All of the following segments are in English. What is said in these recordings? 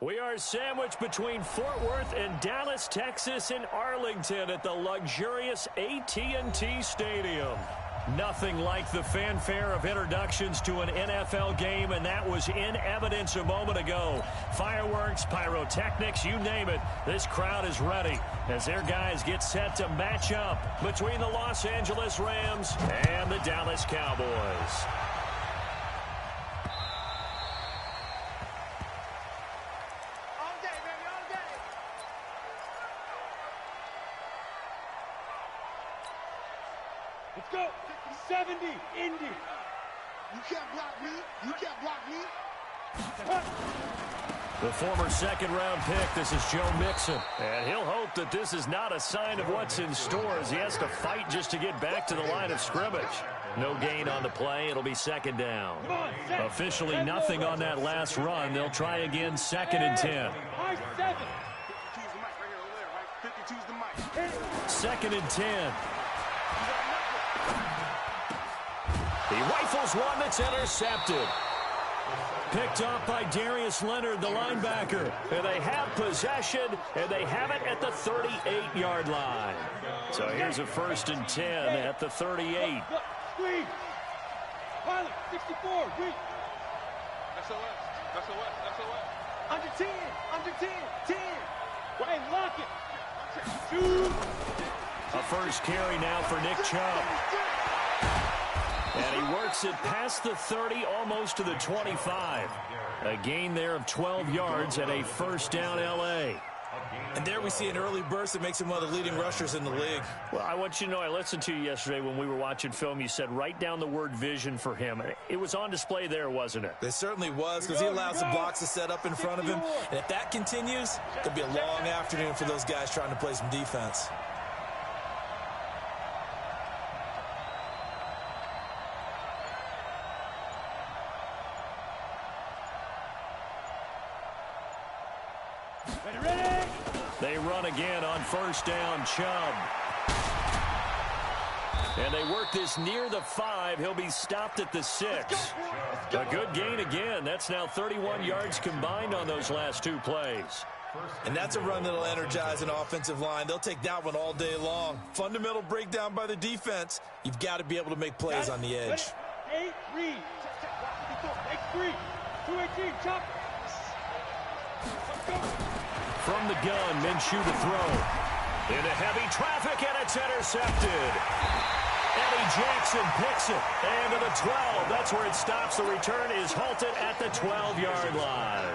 We are sandwiched between Fort Worth and Dallas, Texas, in Arlington at the luxurious AT&T Stadium. Nothing like the fanfare of introductions to an NFL game, and that was in evidence a moment ago. Fireworks, pyrotechnics, you name it. This crowd is ready as their guys get set to match up between the Los Angeles Rams and the Dallas Cowboys. Let's go. 70, Indy. You can't block me. You can't block me. The former second-round pick, this is Joe Mixon. And he'll hope that this is not a sign of what's in store as he has to fight just to get back to the line of scrimmage. No gain on the play. It'll be second down. Officially nothing on that last run. They'll try again, 2nd and 10. 2nd and 10. He rifles one that's intercepted. Picked off by Darius Leonard, the linebacker. And they have possession, and they have it at the 38-yard line. So here's a 1st and 10 at the 38. Pilot, 64, read. SOS. Under 10, under 10, 10. Hey, lock it. Shoot. A first carry now for Nick Chubb. And he works it past the 30, almost to the 25. A gain there of 12 yards and a first down L.A. And there we see an early burst that makes him one of the leading rushers in the league. Well, I want you to know, I listened to you yesterday when we were watching film. You said write down the word vision for him. It was on display there, wasn't it? It certainly was, because he allows the blocks to set up in front of him. And if that continues, it could be a long afternoon for those guys trying to play some defense. They run again on first down, Chubb. And they work this near the 5. He'll be stopped at the 6. A good gain again. That's now 31 yards combined on those last 2 plays. And that's a run that'll energize an offensive line. They'll take that one all day long. Fundamental breakdown by the defense. You've got to be able to make plays on the edge. 8, read. X3. 218, chop. From the gun, Minshew to throw. Into heavy traffic, and it's intercepted. Eddie Jackson picks it. And to the 12. That's where it stops. The return is halted at the 12-yard line.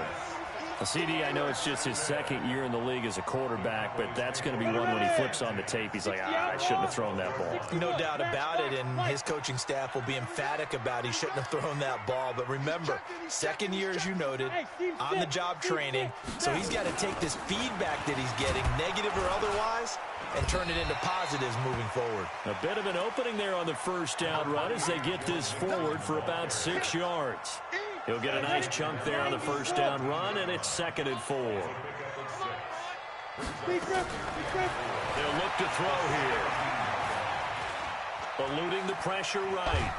CD, I know it's just his 2nd year in the league as a quarterback, but that's going to be one when he flips on the tape. He's like, I shouldn't have thrown that ball. No doubt about it, and his coaching staff will be emphatic about he shouldn't have thrown that ball. But remember, 2nd year, as you noted, on-the-job training, so he's got to take this feedback that he's getting, negative or otherwise, and turn it into positives moving forward. A bit of an opening there on the first down run as they get this forward for about 6 yards. He'll get a nice chunk there on the first down run, and it's 2nd and 4. They'll look to throw here. Eluding the pressure right.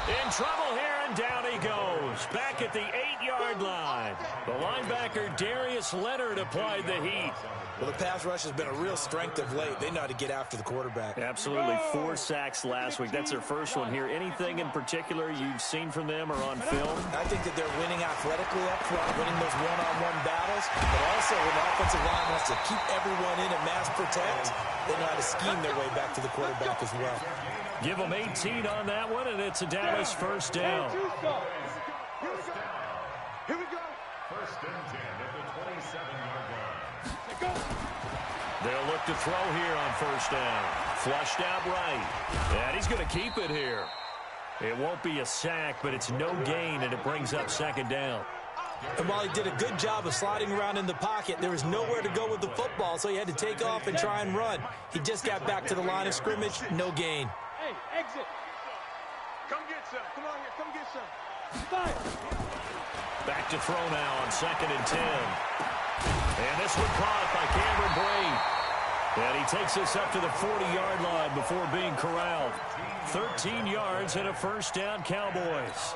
In trouble here, and down he goes. Back at the 8-yard line. The linebacker, Darius Leonard, applied the heat. Well, the pass rush has been a real strength of late. They know how to get after the quarterback. Absolutely. 4 sacks last week. That's their first one here. Anything in particular you've seen from them or on film? I think that they're winning athletically up front, winning those one-on-one battles, but also when the offensive line wants to keep everyone in and mass protect, they know how to scheme their way back to the quarterback as well. Give them 18 on that one, and it's a Dallas first down. Here we go. 1st and 10 at the 27-yard line. They'll look to throw here on first down. Flushed out right. And he's going to keep it here. It won't be a sack, but it's no gain, and it brings up 2nd down. And while he did a good job of sliding around in the pocket, there was nowhere to go with the football, so he had to take off and try and run. He just got back to the line of scrimmage, no gain. Hey, exit. Come get some. Come on here. Come get some. Fire. Back to throw now on 2nd and 10. And this one caught by Cameron Brate. And he takes us up to the 40-yard line before being corralled. 13 yards and a first down, Cowboys.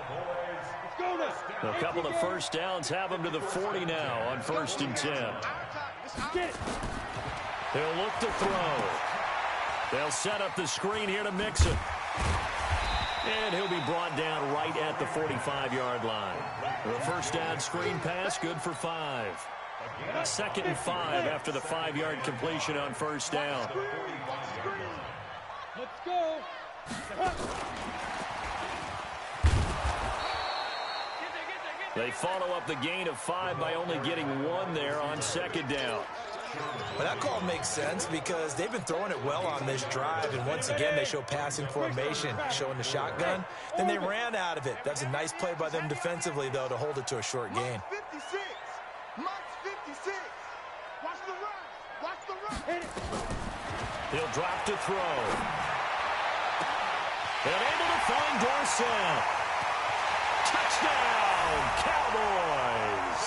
Go now. A couple of first downs have him to the 40 now on 1st and 10. Get it. He'll look to throw. They'll set up the screen here to mix it. And he'll be brought down right at the 45-yard line. The first down screen pass, good for 5. 2nd and 5 after the 5-yard completion on 1st down. Let's go. They follow up the gain of 5 by only getting 1 there on 2nd down. Well, that call makes sense because they've been throwing it well on this drive, and once again they show passing formation, showing the shotgun. Then they ran out of it. That's a nice play by them defensively, though, to hold it to a short gain. 56. Mike's 56. Watch the run. Watch the run. Hit it. He'll drop to throw. And able to find Dorsett. Touchdown, Cowboys.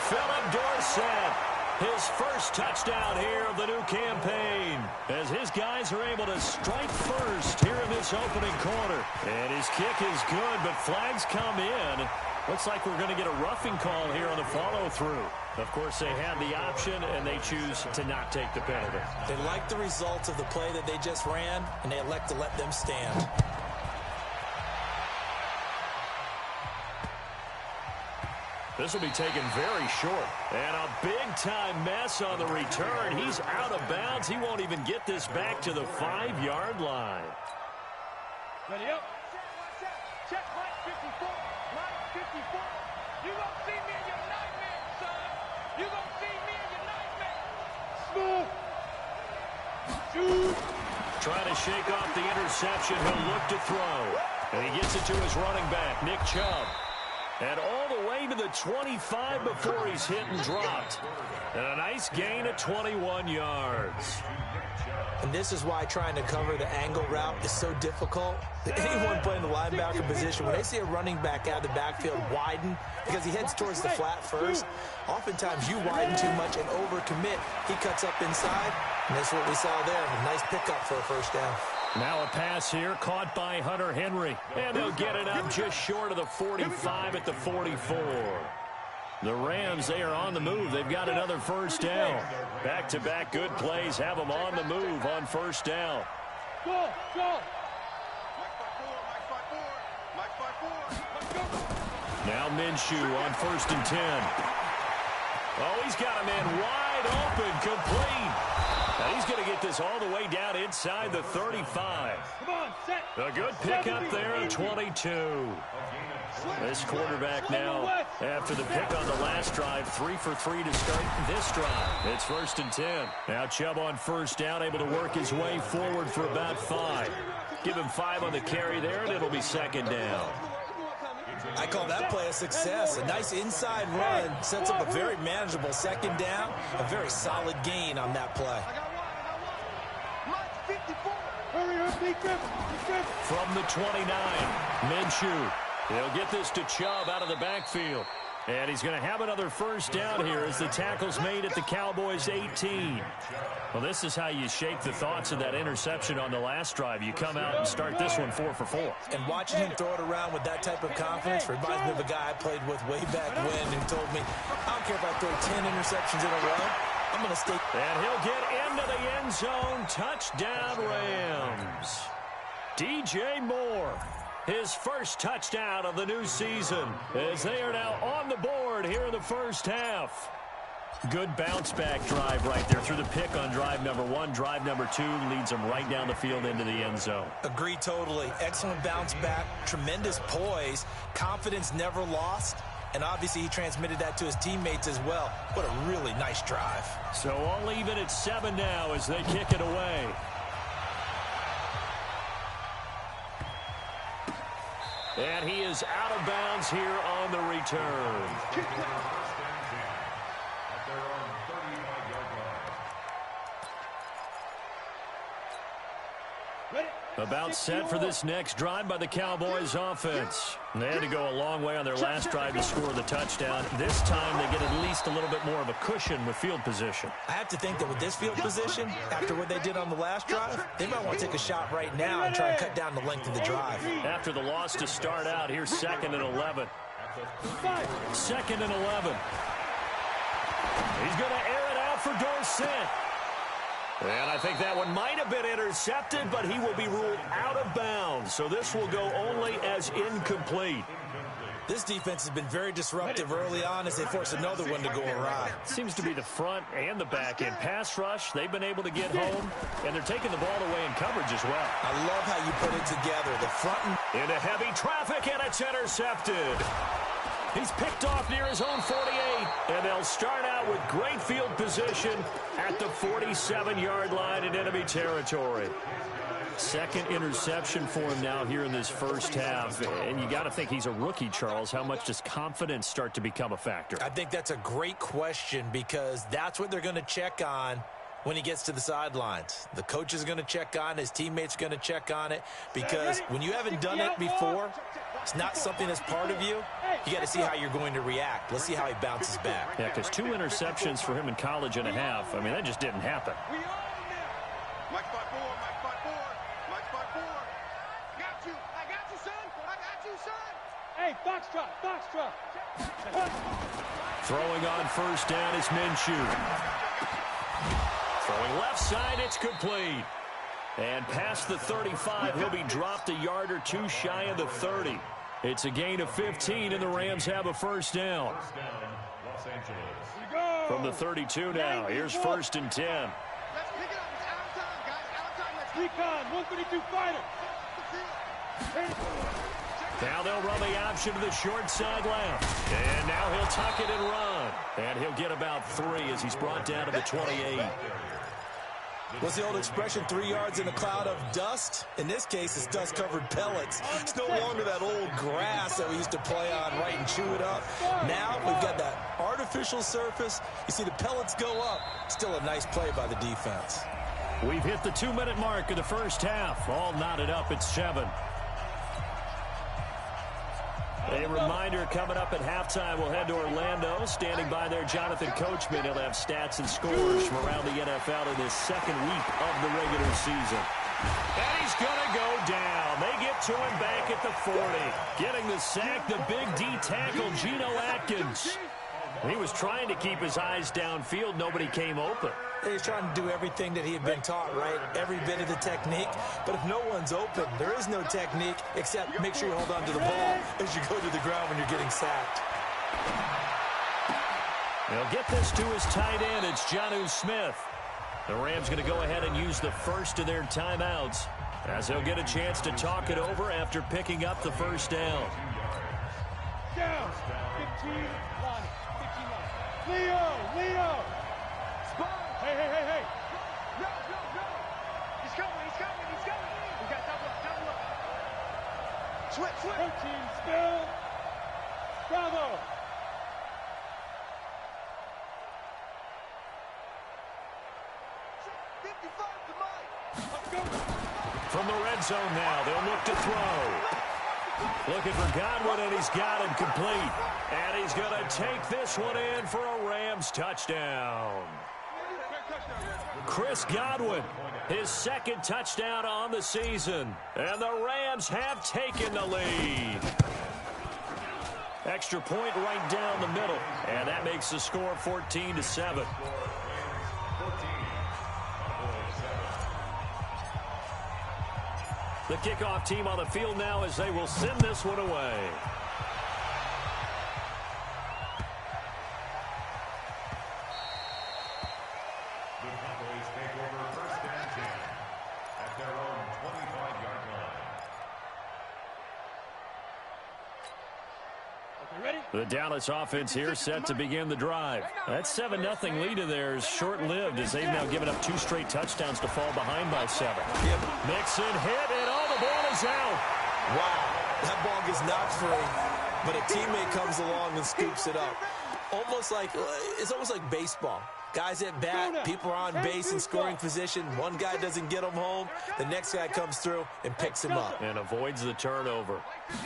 Philip Dorsett, his first touchdown here of the new campaign, as his guys are able to strike first here in this opening quarter. And his kick is good, but flags come in. Looks like we're going to get a roughing call here on the follow-through. Of course, they have the option, and they choose to not take the penalty. They like the results of the play that they just ran, and they elect to let them stand. This will be taken very short. And a big-time mess on the return. He's out of bounds. He won't even get this back to the 5-yard line. Ready up. Check Mike 54. Mike 54. You gonna see me in your nightmare, son. You gonna see me in your nightmare. Smooth. Shoot. Trying to shake off the interception. He'll look to throw. And he gets it to his running back, Nick Chubb. And all the way to the 25 before he's hit and dropped. And a nice gain of 21 yards. And this is why trying to cover the angle route is so difficult. Anyone playing the linebacker position, when they see a running back out of the backfield widen because he heads towards the flat first, oftentimes you widen too much and overcommit. He cuts up inside, and that's what we saw there. A nice pickup for a first down. Now a pass here caught by Hunter Henry. And they'll get it up just short of the 45 at the 44. The Rams, they are on the move. They've got another first down. Back-to-back good plays have them on the move on first down. Go. Go. Now Minshew on 1st and 10. Oh, he's got a man wide open, complete. Now he's going to get this all the way down inside the 35. Come on, set. A good pickup there at 22. This quarterback now, after the pick on the last drive, 3 for 3 to start this drive. It's 1st and 10. Now Chubb on first down, able to work his way forward for about 5. Give him 5 on the carry there, and it'll be 2nd down. I call that play a success. A nice inside run sets up a very manageable 2nd down. A very solid gain on that play. Hurry up, be careful. From the 29, Minshew. He'll get this to Chubb out of the backfield. And he's going to have another first down here as the tackle's made at the Cowboys 18. Well, this is how you shake the thoughts of that interception on the last drive. You come out and start this one 4 for 4. And watching him throw it around with that type of confidence reminds me of a guy I played with way back when who told me, I don't care if I throw 10 interceptions in a row, I'm going to stay. And he'll get into the end zone. Touchdown, Rams. DJ Moore. His first touchdown of the new season as they are now on the board here in the first half. Good bounce-back drive right there through the pick on drive number 1. Drive number 2 leads them right down the field into the end zone. Agree totally. Excellent bounce back, tremendous poise, confidence never lost, and obviously he transmitted that to his teammates as well. What a really nice drive. So all even at 7 now as they kick it away. And he is out of bounds here on the return. About set for this next drive by the Cowboys offense. They had to go a long way on their last drive to score the touchdown. This time they get at least a little bit more of a cushion with field position. I have to think that with this field position, after what they did on the last drive, they might want to take a shot right now and try and cut down the length of the drive. After the loss to start out, here's 2nd and 11. 2nd and 11. He's going to air it out for Dorsett. And I think that one might have been intercepted, but he will be ruled out of bounds. So this will go only as incomplete. This defense has been very disruptive early on as they force another one to go awry. Seems to be the front and the back end. Pass rush, they've been able to get home, and they're taking the ball away in coverage as well. I love how you put it together. The front and into heavy traffic, and it's intercepted. He's picked off near his own 48, and they'll start out with great field position at the 47-yard line in enemy territory. 2nd interception for him now here in this first half, and you got to think he's a rookie, Charles. How much does confidence start to become a factor? I think that's a great question because that's what they're going to check on when he gets to the sidelines. The coach is going to check on it. His teammates are going to check on it because when you haven't done it before, it's not something that's part of you. You got to see how you're going to react. Let's see how he bounces back. Yeah, because 2 interceptions for him in college and a half. I mean, that just didn't happen. Mike spot 4, Mike spot 4, Mike spot 4. Got you. I got you, son. I got you, son. Hey, Foxtrot, Foxtrot. Throwing on first down is Minshew. Throwing left side, it's complete. And past the 35, he'll be dropped a yard or 2 shy of the 30. It's a gain of 15, and the Rams have a first down. Los Angeles. From the 32 now, here's 1st and 10. Let's pick it up. It's out of time, guys. Out of time. Let's Recon, 132 fighter. Now they'll run the option to the short side left. And now he'll tuck it and run. And he'll get about 3 as he's brought down to the 28. What's the old expression, 3 yards in a cloud of dust? In this case, it's dust-covered pellets. It's no longer that old grass that we used to play on, right, and chew it up. Now we've got that artificial surface. You see the pellets go up. Still a nice play by the defense. We've hit the 2-minute mark of the first half. All knotted up at 7. A reminder coming up at halftime, we'll head to Orlando. Standing by there, Jonathan Coachman. He'll have stats and scores from around the NFL in this 2nd week of the regular season. And he's going to go down. They get to him back at the 40. Getting the sack, the big D tackle, Geno Atkins. He was trying to keep his eyes downfield. Nobody came open. He's trying to do everything that he had been taught, right? Every bit of the technique. But if no one's open, there is no technique except make sure you hold on to the ball as you go to the ground when you're getting sacked. They'll get this to his tight end. It's Jonnu Smith. The Rams going to go ahead and use the first of their timeouts as he'll get a chance to talk it over after picking up the first down. Down. 15 line. 15 line. Leo. Hey. No. He's coming. We got double up. Switch. 13 still. Bravo. From the red zone now, they'll look to throw. Looking for Godwin, and he's got him complete. And he's going to take this one in for a Rams touchdown. Chris Godwin, his 2nd touchdown on the season. And the Rams have taken the lead. Extra point right down the middle. And that makes the score 14-7. The kickoff team on the field now as they will send this one away. The Cowboys take over 1st and 10 at their own 25-yard line. Okay, ready? The Dallas offense here set to begin the drive. That 7-0 lead of theirs short-lived as they've now given up 2 straight touchdowns to fall behind by 7. Yep. Mixon hit, and all the ball is out. Wow, that ball gets knocked free, but a teammate comes along and scoops it up. It's almost like baseball. Guys at bat, people are on base in scoring position. One guy doesn't get him home. The next guy comes through and picks him up. And avoids the turnover.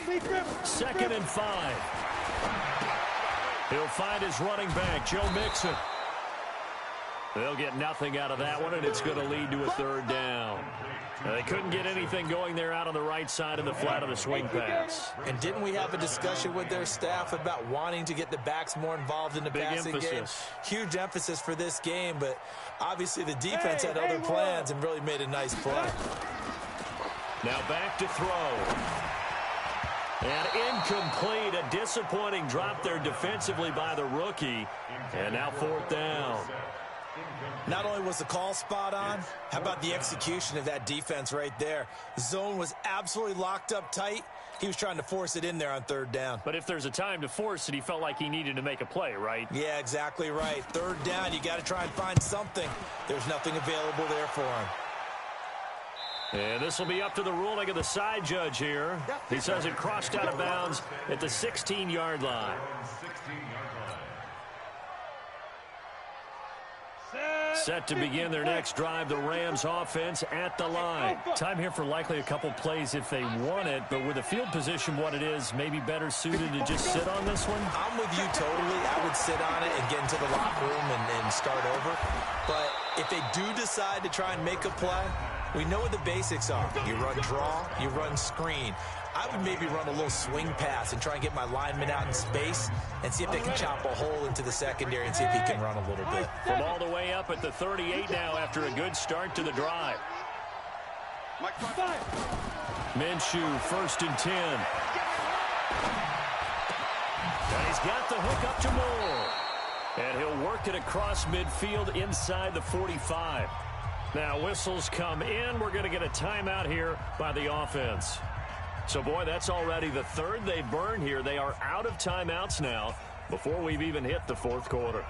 2nd and 5. He'll find his running back, Joe Mixon. They'll get nothing out of that one, and it's going to lead to a 3rd down. They couldn't get anything going there out on the right side of the flat of the swing pass. And didn't we have a discussion with their staff about wanting to get the backs more involved in the passing game? Huge emphasis for this game, but obviously the defense had other plans and really made a nice play. Now back to throw. And incomplete. A disappointing drop there defensively by the rookie. And now 4th down. Not only was the call spot on, how about the execution of that defense right there? Zone was absolutely locked up tight. He was trying to force it in there on 3rd down. But if there's a time to force it, he felt like he needed to make a play, right? Yeah, exactly right. 3rd down, you got to try and find something. There's nothing available there for him. And this will be up to the ruling of the side judge here. He says it crossed out of bounds at the 16-yard line. Set to begin their next drive, the Rams offense at the line. Time here for likely a couple plays if they want it, but with the field position what it is, maybe better suited to just sit on this one? I'm with you totally. I would sit on it and get into the locker room and start over. But if they do decide to try and make a play, we know what the basics are. You run draw, you run screen. I would maybe run a little swing pass and try and get my lineman out in space and see if they can chop a hole into the secondary and see if he can run a little bit. From all the way up at the 38 now after a good start to the drive. Minshew, 1st and 10. And he's got the hook up to Moore. And he'll work it across midfield inside the 45. Now whistles come in. We're going to get a timeout here by the offense. So, boy, that's already the 3rd they've burned here. They are out of timeouts now before we've even hit the 4th quarter.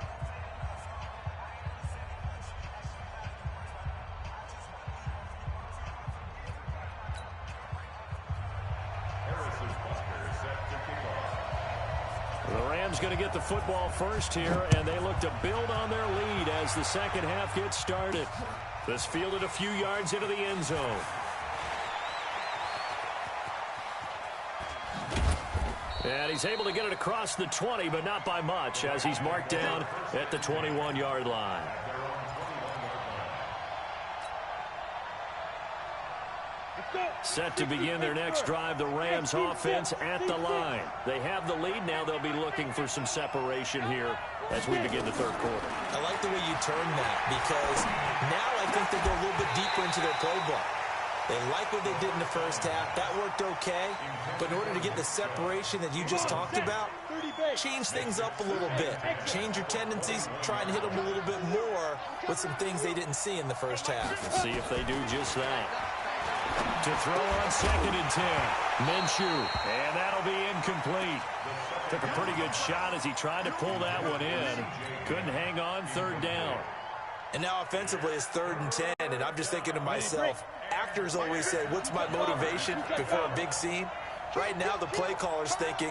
The Rams going to get the football first here, and they look to build on their lead as the second half gets started. This fielded a few yards into the end zone. And he's able to get it across the 20, but not by much, as he's marked down at the 21-yard line. Set to begin their next drive, the Rams offense at the line. They have the lead now. They'll be looking for some separation here as we begin the 3rd quarter. I like the way you turn that, because now I think they go a little bit deeper into their playbook. They like what they did in the first half. That worked okay. But in order to get the separation that you just talked about, change things up a little bit. Change your tendencies. Try and hit them a little bit more with some things they didn't see in the first half. Let's see if they do just that. To throw on 2nd and 10. Minshew. And that'll be incomplete. Took a pretty good shot as he tried to pull that one in. Couldn't hang on. 3rd down. And now offensively it's 3rd and 10, and I'm just thinking to myself, actors always say, what's my motivation before a big scene? Right now the play caller's thinking,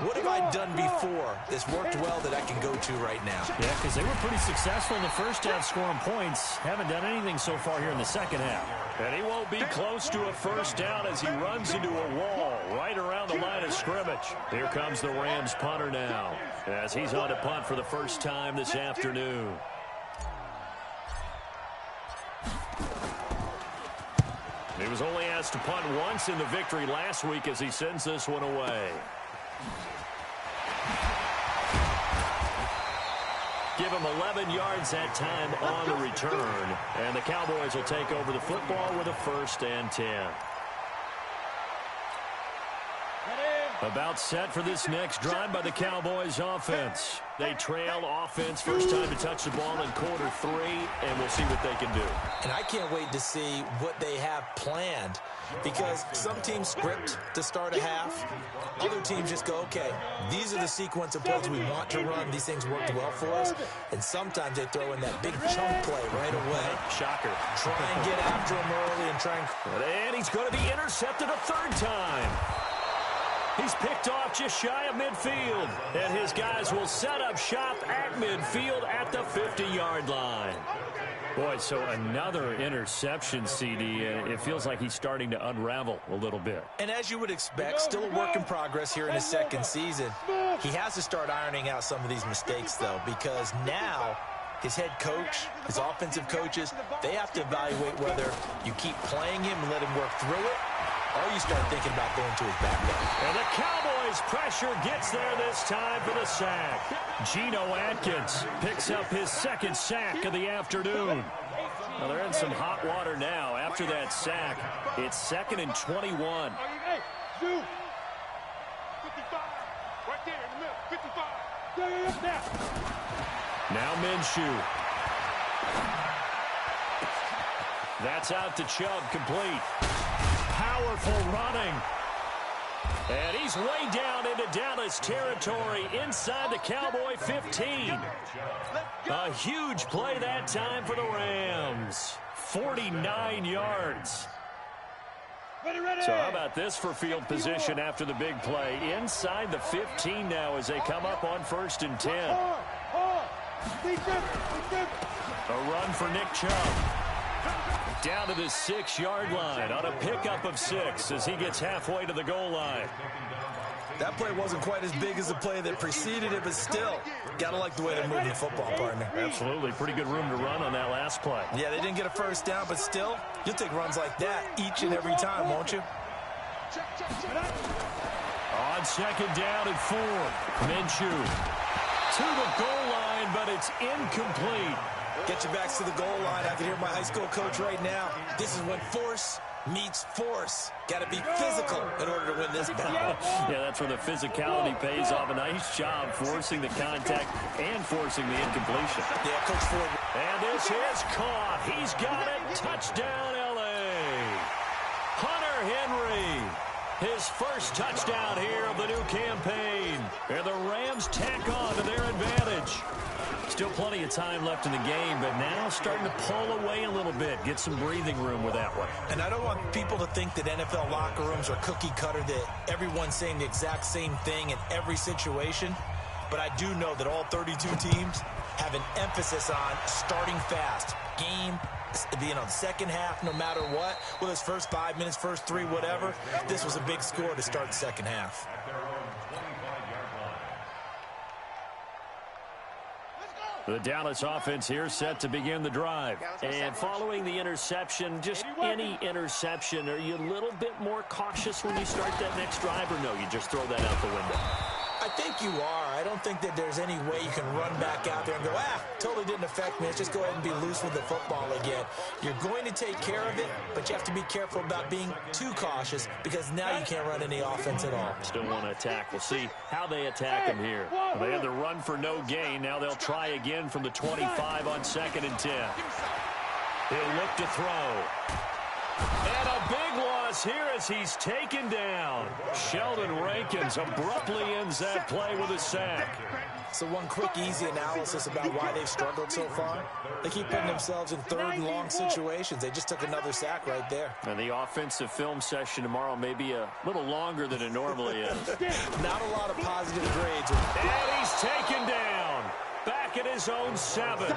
what have I done before that's worked well that I can go to right now? Yeah, because they were pretty successful in the first half scoring points. Haven't done anything so far here in the second half. And he won't be close to a 1st down as he runs into a wall right around the line of scrimmage. Here comes the Rams punter now as he's on to punt for the first time this afternoon. He was only asked to punt once in the victory last week as he sends this one away. Give him 11 yards that time on the return. And the Cowboys will take over the football with a 1st and 10. About set for this next drive by the Cowboys offense. They trail offense, first time to touch the ball in quarter 3, and we'll see what they can do. And I can't wait to see what they have planned, because some teams script to start a half. Other teams just go, okay, these are the sequence of plays we want to run. These things worked well for us. And sometimes they throw in that big chunk play right away. Shocker. Try and get after him early and try and... And he's going to be intercepted a 3rd time. He's picked off just shy of midfield. And his guys will set up shop at midfield at the 50-yard line. Boy, so another interception, CD. It feels like he's starting to unravel a little bit. And as you would expect, still a work in progress here in his second season. He has to start ironing out some of these mistakes, though, because now his head coach, his offensive coaches, they have to evaluate whether you keep playing him and let him work through it, or you start thinking about going to his backup. And the Cowboys' pressure gets there this time for the sack. Geno Atkins picks up his second sack of the afternoon. Well, they're in some hot water now. After that sack, it's 2nd and 21. Hey, Zoo. 55. Right there in the middle. 55. Yeah. Now Minshew. That's out to Chubb, complete. Powerful running. And he's way down into Dallas territory inside the Cowboy 15. A huge play that time for the Rams. 49 yards. So how about this for field position after the big play? Inside the 15 now as they come up on 1st and 10. A run for Nick Chubb. Down to the 6-yard line on a pickup of 6 as he gets halfway to the goal line. That play wasn't quite as big as the play that preceded it, but still, gotta like the way they're moving the football, partner. Absolutely. Pretty good room to run on that last play. Yeah, they didn't get a first down, but still, you'll take runs like that each and every time, won't you? On 2nd down and 4. Minshew to the goal line, but it's incomplete. Get your backs to the goal line. I can hear my high school coach right now. This is when force meets force. Got to be physical in order to win this battle. Yeah, that's where the physicality pays off. A nice job forcing the contact and forcing the incompletion. Yeah, Coach Ford. And this is caught. He's got it. Touchdown, L.A. Hunter Henry. His first touchdown here of the new campaign. And the Rams tack on to their advantage. Still plenty of time left in the game, but now starting to pull away a little bit. Get some breathing room with that one. And I don't want people to think that NFL locker rooms are cookie cutter, that everyone's saying the exact same thing in every situation. But I do know that all 32 teams have an emphasis on starting fast. Game, the second half, no matter what. Whether it's first 5 minutes, first 3, whatever. This was a big score to start the second half. The Dallas offense here set to begin the drive. And following the interception, just any interception, are you a little bit more cautious when you start that next drive, or no, you just throw that out the window? I think you are. I don't think that there's any way you can run back out there and go, totally didn't affect me. Let's just go ahead and be loose with the football again. You're going to take care of it, but you have to be careful about being too cautious because now you can't run any offense at all. Still want to attack. We'll see how they attack him here. They had the run for no gain. Now they'll try again from the 25 on 2nd and 10. He'll look to throw. And a big loss here as he's taken down. Sheldon Rankins abruptly ends that play with a sack. So one quick, easy analysis about why they've struggled so far. They keep putting themselves in 3rd and long situations. They just took another sack right there. And the offensive film session tomorrow may be a little longer than it normally is. Not a lot of positive grades. And he's taken down. Back at his own 7.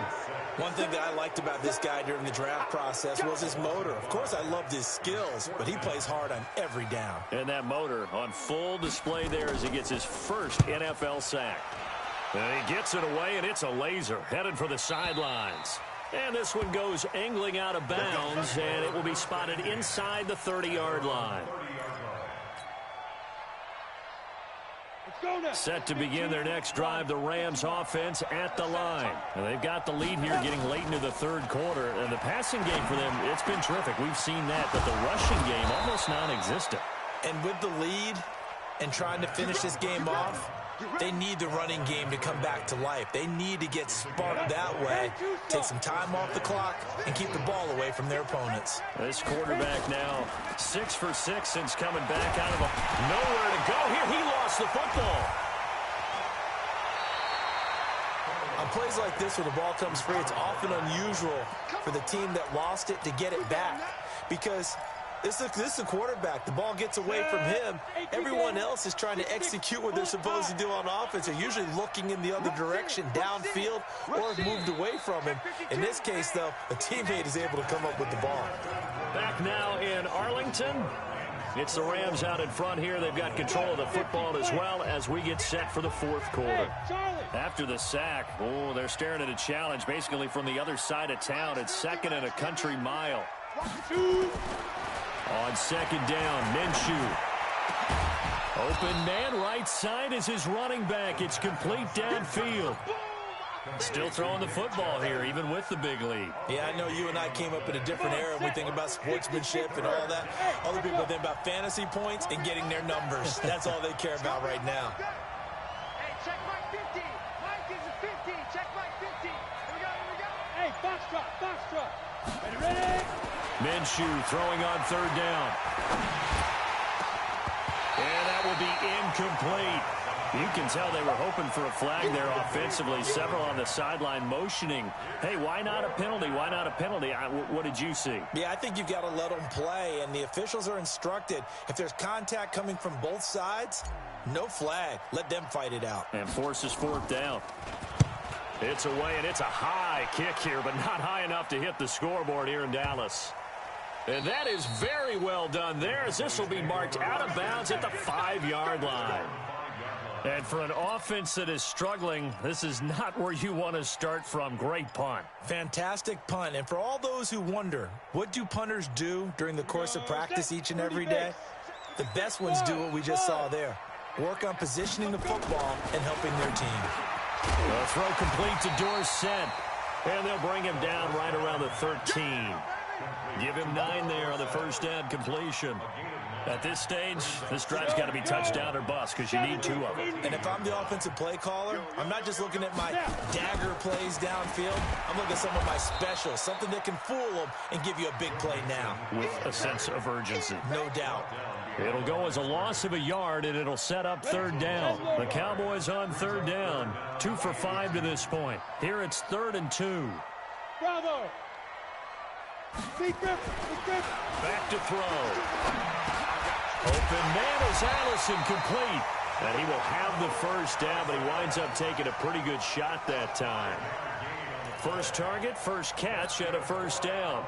One thing that I liked about this guy during the draft process was his motor. Of course, I loved his skills, but he plays hard on every down. And that motor on full display there as he gets his first NFL sack. And he gets it away, and it's a laser headed for the sidelines. And this one goes angling out of bounds, and it will be spotted inside the 30-yard line. Set to begin their next drive, the Rams offense at the line. And they've got the lead here getting late into the 3rd quarter. And the passing game for them, it's been terrific. We've seen that, but the rushing game almost non-existent. And with the lead and trying to finish this game off, they need the running game to come back to life. They need to get sparked that way, take some time off the clock, and keep the ball away from their opponents. This quarterback now 6 for 6 since coming back out of nowhere to go. Here, he lost the football. On plays like this where the ball comes free, it's often unusual for the team that lost it to get it back because This is a quarterback. The ball gets away from him. Everyone else is trying to execute what they're supposed to do on offense. They're usually looking in the other direction, downfield, or have moved away from him. In this case, though, a teammate is able to come up with the ball. Back now in Arlington. It's the Rams out in front here. They've got control of the football as well as we get set for the fourth quarter. After the sack, they're staring at a challenge basically from the other side of town. It's second and a country mile. On second down, Minshew. Open man, right side is his running back. It's complete downfield. Still throwing the football here, even with the big lead. Yeah, I know you and I came up in a different era when we think about sportsmanship and all that. Other people think about fantasy points and getting their numbers. That's all they care about right now. Hey, check Mike 50. Mike is a 50. Check Mike 50. Here we go, here we go. Hey, foxtrot. Ready? Minshew throwing on third down. And that will be incomplete. You can tell they were hoping for a flag there offensively. Several on the sideline motioning. Hey, why not a penalty? Why not a penalty? What did you see? Yeah, I think you've got to let them play, and the officials are instructed. If there's contact coming from both sides, no flag. Let them fight it out. And forces fourth down. It's away, and it's a high kick here, but not high enough to hit the scoreboard here in Dallas. And that is very well done there, as this will be marked out of bounds at the 5-yard line. And for an offense that is struggling, this is not where you want to start from. Great punt. Fantastic punt. And for all those who wonder, what do punters do during the course of practice each and every day? The best ones do what we just saw there. Work on positioning the football and helping their team. The throw complete to Dorsett. And they'll bring him down right around the 13. Give him 9 there on the first down completion. At this stage, this drive's got to be touchdown or bust because you need 2 of them. And if I'm the offensive play caller, I'm not just looking at my dagger plays downfield. I'm looking at some of my specials, something that can fool them and give you a big play now. With a sense of urgency. No doubt. It'll go as a loss of a yard, and it'll set up third down. The Cowboys on third down. 2 for 5 to this point. Here it's 3rd and 2. Bravo. Back to throw. Open man is Allison, complete. And he will have the first down, but he winds up taking a pretty good shot that time. First target, first catch, and a first down.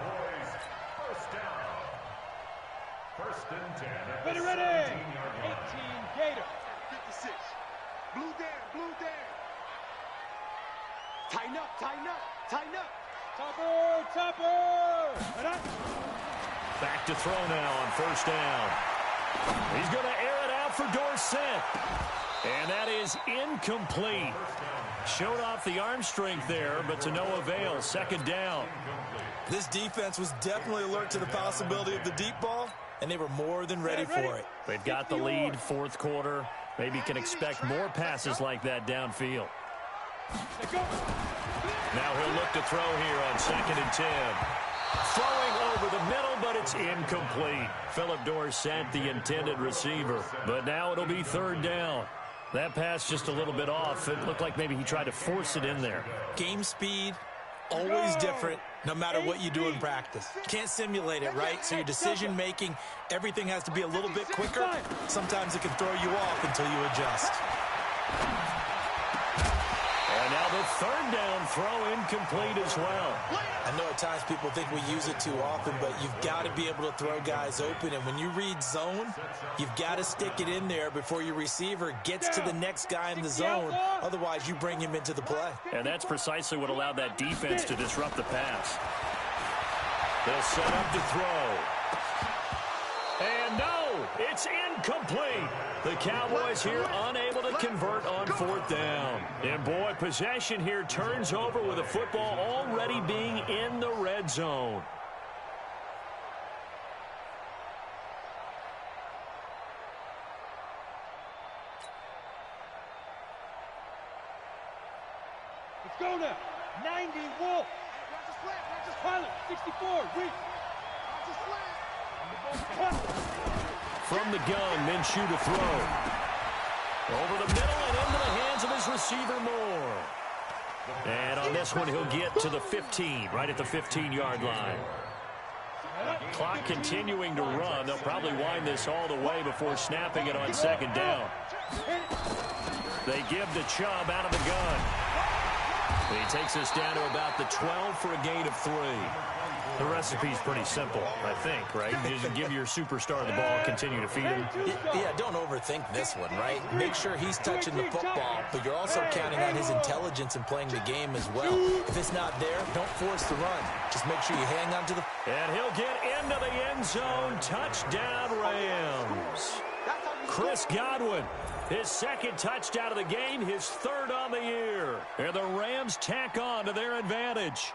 First and 10. Ready, ready. 18 Gator. 56. Blue down. Tighten up. Topper. Back to throw now on first down. He's going to air it out for Dorsett. And that is incomplete. Showed off the arm strength there, but to no avail. Second down. This defense was definitely alert to the possibility of the deep ball, and they were more than ready for it. They've got the lead, fourth quarter. Maybe can expect more passes like that downfield. Now he'll look to throw here on 2nd and 10. Throwing over the middle, but it's incomplete. Philip Dorsett, the intended receiver. But now it'll be third down. That pass just a little bit off. It looked like maybe he tried to force it in there. Game speed, always different, no matter what you do in practice. You can't simulate it, right? So your decision-making, everything has to be a little bit quicker. Sometimes it can throw you off until you adjust. And now the third down throw incomplete as well. I know at times people think we use it too often, but you've got to be able to throw guys open. And when you read zone, you've got to stick it in there before your receiver gets to the next guy in the zone. Otherwise, you bring him into the play. And that's precisely what allowed that defense to disrupt the pass. They'll set up to throw. And no, it's incomplete. The Cowboys here unable to convert on fourth down. And boy, possession here turns over with the football already being in the red zone. Let's go now. 90 Wolf. Pilot 64 weak. From the gun, Minshew to throw. Over the middle and into the hands of his receiver Moore. And on this one, he'll get to the 15, right at the 15-yard line. Clock continuing to run. They'll probably wind this all the way before snapping it on second down. They give to Chubb out of the gun. He takes us down to about the 12 for a gain of 3. The recipe's pretty simple, I think, right? You just give your superstar the ball, continue to feed him. Yeah, don't overthink this one, right? Make sure he's touching the football, but you're also counting on his intelligence in playing the game as well. If it's not there, don't force the run. Just make sure you hang on to the... And he'll get into the end zone. Touchdown, Rams. Chris Godwin, his second touchdown of the game, his third on the year. And the Rams tack on to their advantage.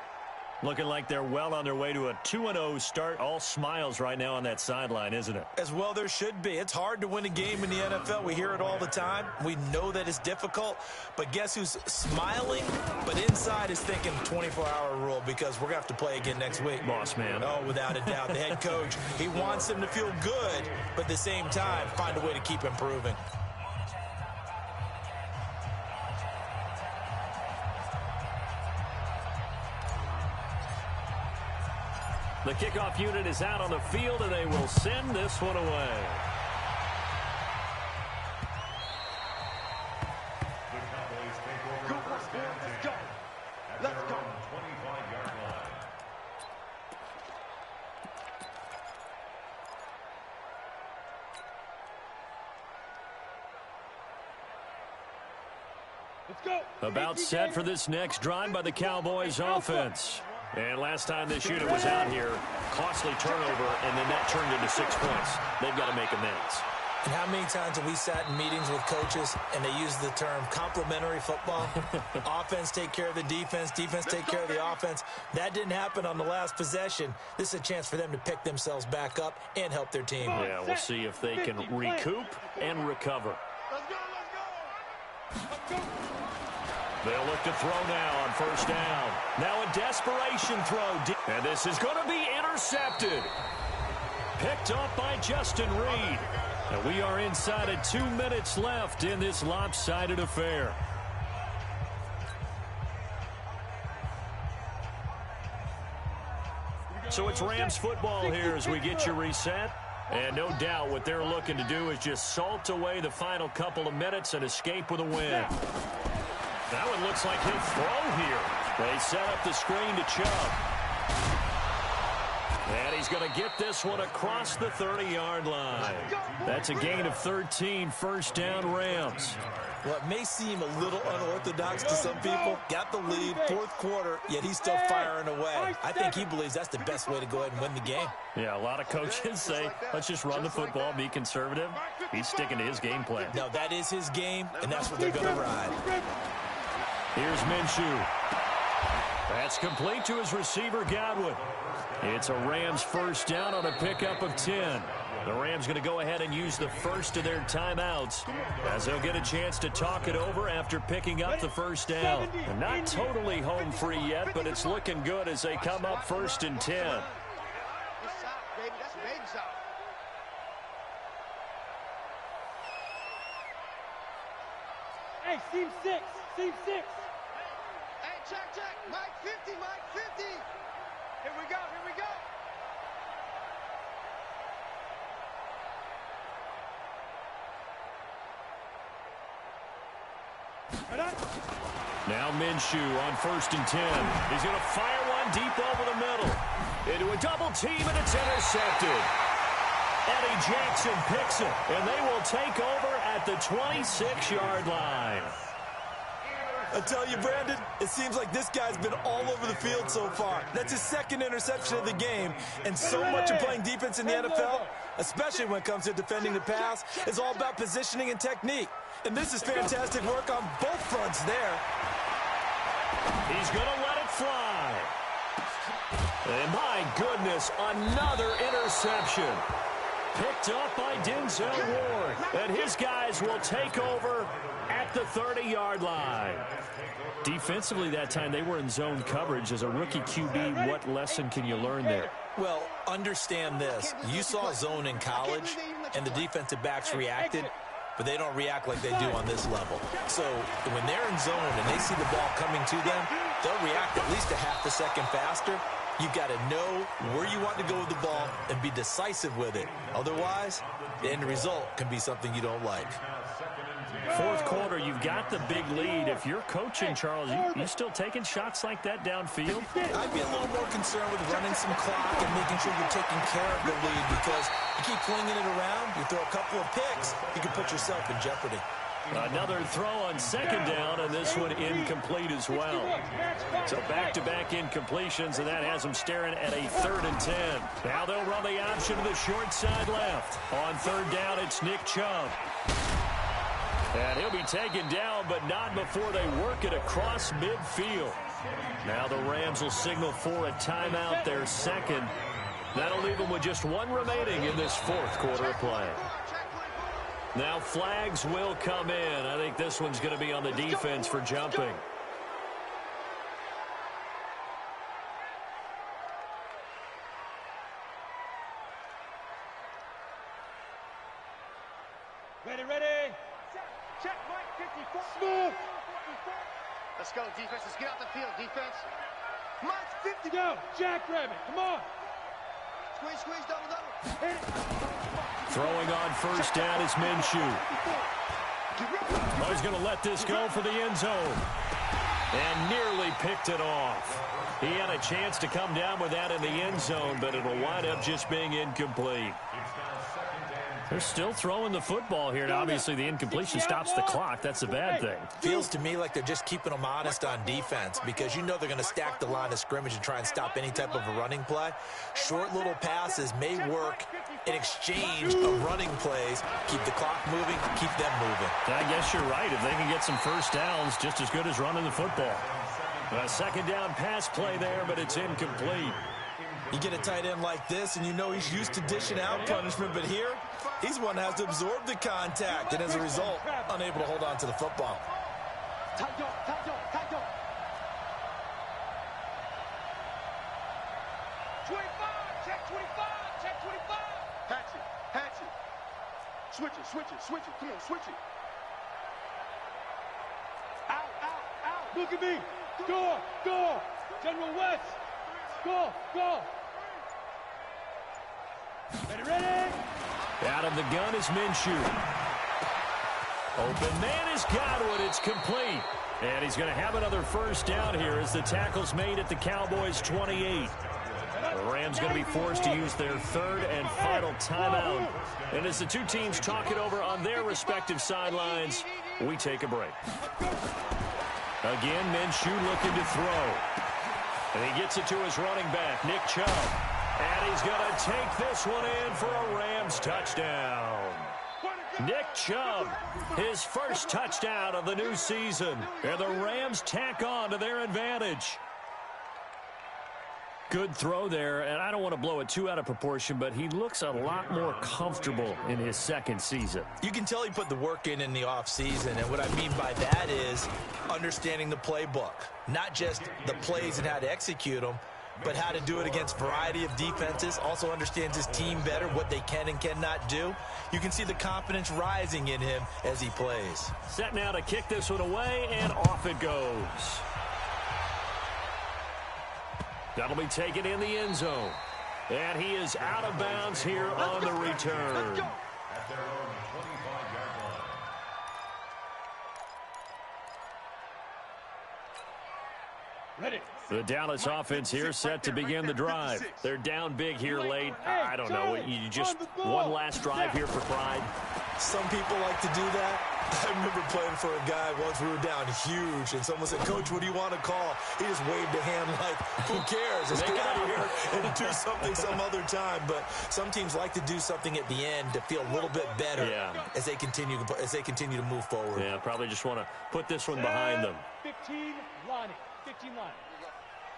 Looking like they're well on their way to a 2-0 start. All smiles right now on that sideline, isn't it? As well there should be. It's hard to win a game in the NFL. We hear it all the time. We know that it's difficult. But guess who's smiling? But inside is thinking 24-hour rule because we're going to have to play again next week. Boss man. Oh, without a doubt. The head coach, he wants them to feel good, but at the same time, find a way to keep improving. The kickoff unit is out on the field, and they will send this one away. The Cowboys take over first down. Let's go. Let's go. 25-yard line. Let's go. About set for this next drive by the Cowboys offense. And last time this unit was out here, costly turnover, and then that turned into 6 points. They've got to make amends. And how many times have we sat in meetings with coaches and they use the term complementary football? Offense take care of the defense, defense take care of the offense. That didn't happen on the last possession. This is a chance for them to pick themselves back up and help their team. Yeah, we'll see if they can recoup and recover. Let's go. Let's go. Let's go. They'll look to throw now on first down. Now a desperation throw. And this is going to be intercepted. Picked up by Justin Reed. And we are inside of 2 minutes left in this lopsided affair. So it's Rams football here as we get you reset. And no doubt what they're looking to do is just salt away the final couple of minutes and escape with a win. That one looks like he'll throw here. They set up the screen to Chubb. And he's going to get this one across the 30-yard line. That's a gain of 13, first down Rams. Well, it may seem a little unorthodox to some people. Got the lead, fourth quarter, yet he's still firing away. I think he believes that's the best way to go ahead and win the game. Yeah, a lot of coaches say, let's just run the football, be conservative. He's sticking to his game plan. No, that is his game, and that's what they're going to ride. Here's Minshew. That's complete to his receiver, Godwin. It's a Rams first down on a pickup of 10. The Rams going to go ahead and use the first of their timeouts as they'll get a chance to talk it over after picking up the first down. And not totally home free yet, but it's looking good as they come up first and 10. Hey, seam 6. Seam 6. Hey, check. Mike 50, Mike 50. Here we go. Now Minshew on first and 10. He's going to fire one deep over the middle. Into a double team, and it's intercepted. Eddie Jackson picks it, and they will take over at the 26-yard line. I tell you, Brandon, it seems like this guy's been all over the field so far. That's his second interception of the game, and so much of playing defense in the NFL, especially when it comes to defending the pass, is all about positioning and technique. And this is fantastic work on both fronts there. He's going to let it fly. And my goodness, another interception. Picked up by Denzel Ward. And his guys will take over at the 30-yard line. Defensively that time, they were in zone coverage. As a rookie QB, what lesson can you learn there? Well, understand this. You saw zone in college, and the defensive backs reacted, but they don't react like they do on this level. So when they're in zone and they see the ball coming to them, they'll react at least a half a second faster. You've got to know where you want to go with the ball and be decisive with it. Otherwise, the end result can be something you don't like. Fourth quarter, you've got the big lead. If you're coaching, Charles, you still taking shots like that downfield? I'd be a little more concerned with running some clock and making sure you're taking care of the lead, because you keep flinging it around, you throw a couple of picks, you can put yourself in jeopardy. Another throw on second down, and this one incomplete as well. So back-to-back incompletions, and that has them staring at a 3rd and 10. Now they'll run the option to the short side left. On 3rd down, it's Nick Chubb. And he'll be taken down, but not before they work it across midfield. Now the Rams will signal for a timeout, their second. That'll leave them with just one remaining in this fourth quarter of play. Now flags will come in. I think this one's going to be on the defense for jumping. Ready. Check, Mike, 54. Smooth. Let's go, defense. Let's get out the field, defense. Mike, 50. Go, Jackrabbit. Come on. Squeeze, double. Hit it. Throwing on 1st down is Minshew. Oh, he's going to let this go for the end zone. And nearly picked it off. He had a chance to come down with that in the end zone, but it'll wind up just being incomplete. They're still throwing the football here, and obviously the incompletion stops the clock. That's a bad thing. Feels to me like they're just keeping them honest on defense, because you know they're going to stack the line of scrimmage and try and stop any type of a running play. Short little passes may work in exchange of running plays. Keep the clock moving, keep them moving. I guess you're right. If they can get some first downs, just as good as running the football. A 2nd down pass play there, but it's incomplete. You get a tight end like this, and you know he's used to dishing out punishment, but here, he's one that has to absorb the contact, and as a result, unable to hold on to the football. Tight dog. 25, check 25. Hatch it. Switch it. Come on, switch it. Out. Look at me. Go. General West. Go. Ready. Out of the gun is Minshew. Open man is Godwin. It's complete. And he's going to have another first down here as the tackle's made at the Cowboys' 28. The Rams going to be forced to use their 3rd and final timeout. And as the two teams talk it over on their respective sidelines, we take a break. Again, Minshew looking to throw. And he gets it to his running back, Nick Chubb. And he's going to take this one in for a Rams touchdown. Nick Chubb, his first touchdown of the new season. And the Rams tack on to their advantage. Good throw there, and I don't want to blow it too out of proportion, but he looks a lot more comfortable in his 2nd season. You can tell he put the work in the offseason, and what I mean by that is understanding the playbook. Not just the plays and how to execute them, but how to do it against a variety of defenses. Also understands his team better, what they can and cannot do. You can see the confidence rising in him as he plays. Set now to kick this one away, and off it goes. That'll be taken in the end zone. And he is out of bounds here on the return. At their own 25-yard line. Ready. The Dallas offense here set to begin the drive. They're down big here late. I don't know. You just one last drive here for pride. Some people like to do that. I remember playing for a guy once. We were down huge, and someone said, "Coach, what do you want to call?" He just waved a hand like, "Who cares? Let's get out of here and do something some other time." But some teams like to do something at the end to feel a little bit better as they continue to move forward. Yeah, probably just want to put this one behind them. 15 line.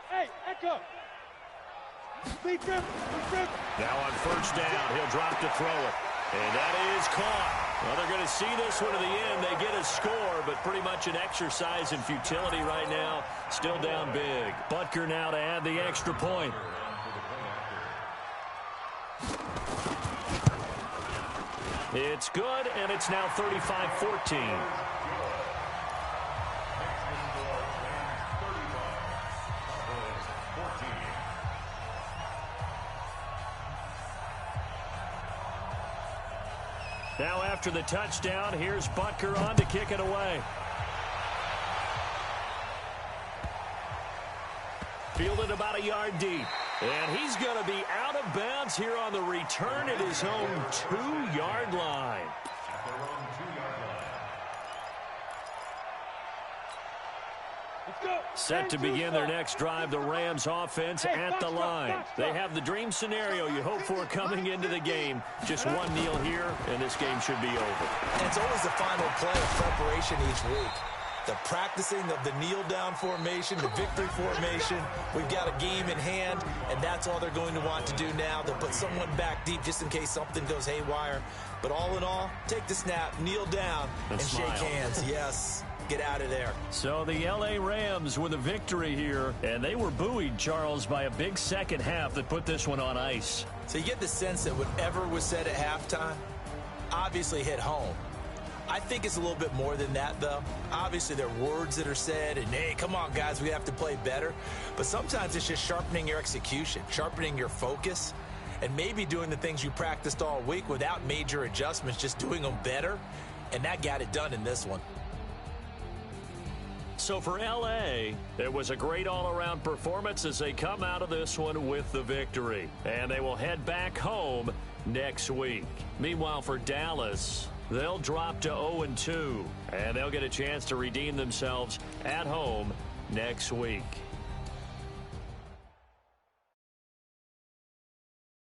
Hey, Echo. Lead grip. Now on 1st down, he'll drop to throw it. And that is caught. Well, they're going to see this one to the end. They get a score, but pretty much an exercise in futility right now. Still down big. Butker now to add the extra point. It's good, and it's now 35-14. after the touchdown. Here's Butker on to kick it away. Fielded about a yard deep. And he's going to be out of bounds here on the return at his own 2-yard line. At their own 2-yard line. Let's go. Set to begin their next drive, the Rams offense at the line. They have the dream scenario you hope for coming into the game. Just one kneel here, and this game should be over. And it's always the final play of preparation each week. The practicing of the kneel-down formation, the victory formation. We've got a game in hand, and that's all they're going to want to do now. They'll put someone back deep just in case something goes haywire. But all in all, take the snap, kneel down, and shake hands. Yes, get out of there. So the L.A. Rams with a victory here, and they were buoyed, Charles, by a big second half that put this one on ice. So you get the sense that whatever was said at halftime obviously hit home. I think it's a little bit more than that, though. Obviously, there are words that are said, and, hey, come on, guys, we have to play better. But sometimes it's just sharpening your execution, sharpening your focus, and maybe doing the things you practiced all week without major adjustments, just doing them better. And that got it done in this one. So for L.A., it was a great all-around performance as they come out of this one with the victory. And they will head back home next week. Meanwhile, for Dallas, they'll drop to 0-2, and they'll get a chance to redeem themselves at home next week.